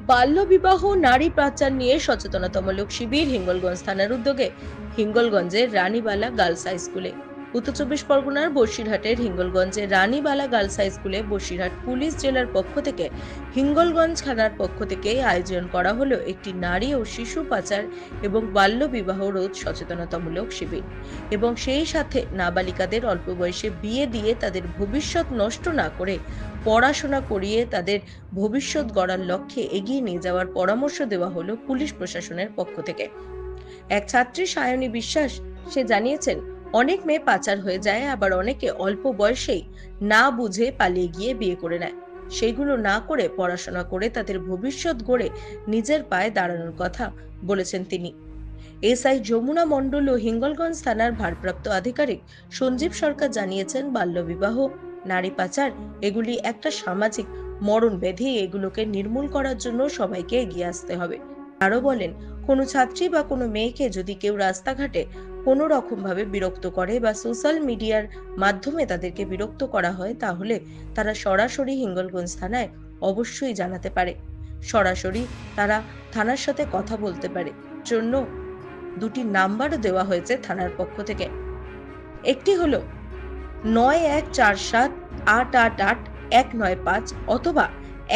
বাল্যবিবাহ নারী পাচার নিয়ে সচেতনতামূলক শিবির হিঙ্গলগঞ্জ থানার উদ্যোগে হিঙ্গলগঞ্জের রানীবালা গার্লস হাই স্কুলে। উত্তর চব্বিশ পরগনার বসিরহাটের হিঙ্গলগঞ্জের রানীবালা গার্লস হাই স্কুলে বসিরহাট পুলিশ জেলার পক্ষ থেকে হিঙ্গলগঞ্জ থানার পক্ষ থেকে আয়োজন করা হলো একটি নারী ও শিশু পাচার এবং বাল্যবিবাহ রোধ সচেতনতামূলক শিবির এবং সেই সাথে নাবালিকাদের অল্প বয়সে বিয়ে দিয়ে তাদের ভবিষ্যৎ নষ্ট না করে পড়াশোনা করিয়ে তাদের ভবিষ্যৎ গড়ার লক্ষ্যে এগিয়ে নিয়ে যাওয়ার পরামর্শ দেওয়া হলো পুলিশ প্রশাসনের পক্ষ থেকে। এক ছাত্রী সায়নী বিশ্বাস সে জানিয়েছেন, অনেক মেয়ে পাচার হয়ে যায়, আবার অনেকে অল্প বয়সেই না বুঝে পালিয়ে গিয়ে বিয়ে করে নেয়। সেইগুলো না করে পড়াশোনা করে তাদের ভবিষ্যৎ গড়ে নিজের পায়ে দাঁড়ানোর কথা বলেছেন তিনি। এসআই যমুনা মণ্ডল ও হিঙ্গলগঞ্জ থানার ভারপ্রাপ্ত আধিকারিক সঞ্জীব সরকার জানিয়েছেন, বাল্যবিবাহ, নারী পাচার এগুলি একটা সামাজিক মরণ ব্যাধি। এগুলোকে নির্মূল করার জন্য সবাইকে এগিয়ে আসতে হবে। আরো বলেন, কোনো ছাত্রী বা কোনো মেয়েকে যদি কেউ রাস্তাঘাটে কোনো রকম ভাবে বিরক্ত করে বা সোশ্যাল মিডিয়ার মাধ্যমে তাদেরকে বিরক্ত করা হয়, তাহলে তারা সরাসরি হিঙ্গলগঞ্জ থানায় অবশ্যই জানাতে পারে। সরাসরি তারা থানার সাথে কথা বলতে পারে। জন্য দুটি নাম্বারও দেওয়া হয়েছে থানার পক্ষ থেকে। একটি হলো 9147888195 অথবা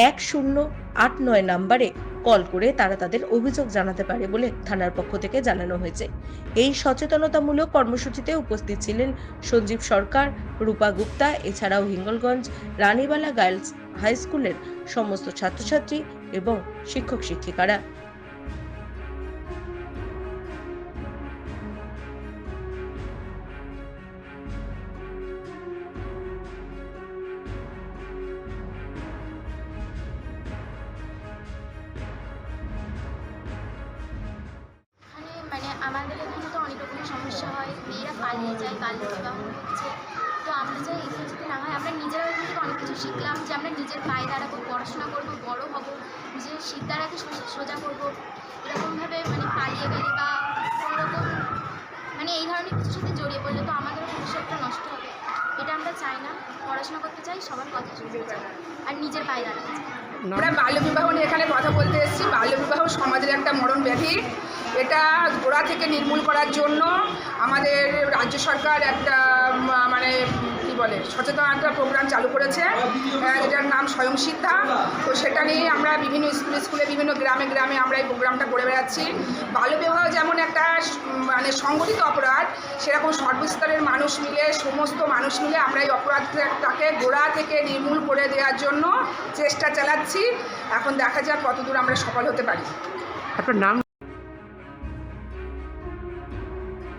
1089 নাম্বারে কল করে তারা তাদের অভিযোগ জানাতে পারে বলে থানার পক্ষ থেকে জানানো হয়েছে। এই সচেতনতামূলক কর্মসূচিতে উপস্থিত ছিলেন সঞ্জীব সরকার, রূপা গুপ্তা, এছাড়াও হিঙ্গলগঞ্জ রানীবালা গার্লস হাই স্কুলের সমস্ত ছাত্রছাত্রী এবং শিক্ষক শিক্ষিকারা। আমাদের এখানে তো অনেক রকমের সমস্যা হয়, মেয়েরা পালিয়ে যায়, বাল্যবিবাহ হচ্ছে। তো আমরা চাই এগুলো যাতে না হয়। আমরা নিজেরাও এখান থেকে অনেক কিছু শিখলাম যে আমরা নিজের পায়ে দাঁড়াবো, পড়াশোনা করবো, বড় হব, নিজের শিকদারাকে সোজা করবো। এরকমভাবে পালিয়ে গেলে বা কোনোরকম এই ধরনের কিছুর সাথে জড়িয়ে পড়লে তো আমাদেরও ভবিষ্যৎটা নষ্ট হবে। এটা আমরা চাই না। পড়াশোনা করতে চাই, সবার কথা শুনতে চাই, আর নিজের পায়ে দাঁড়াতে চাই। আমরা বাল্যবিবাহ নিয়ে এখানে কথা বলতে এসেছি। বাল্যবিবাহ সমাজের একটা মরণ ব্যাধি। এটা গোড়া থেকে নির্মূল করার জন্য আমাদের রাজ্য সরকার একটা সচেতনতা প্রোগ্রাম চালু করেছে, যেটার নাম স্বয়ং শিক্ষা। তো সেটা নিয়ে আমরা বিভিন্ন স্কুলে বিভিন্ন গ্রামে গ্রামে আমরা এই প্রোগ্রামটা করে বেড়াচ্ছি। বাল্যবিবাহ যেমন একটা সংগঠিত অপরাধ, সেরকম সর্বস্তরের মানুষ মিলে, সমস্ত মানুষ মিলে আমরা এই অপরাধটাকে গোড়া থেকে নির্মূল করে দেওয়ার জন্য চেষ্টা চালাচ্ছি। এখন দেখা যাক কতদূর আমরা সফল হতে পারি। আপনার নাম?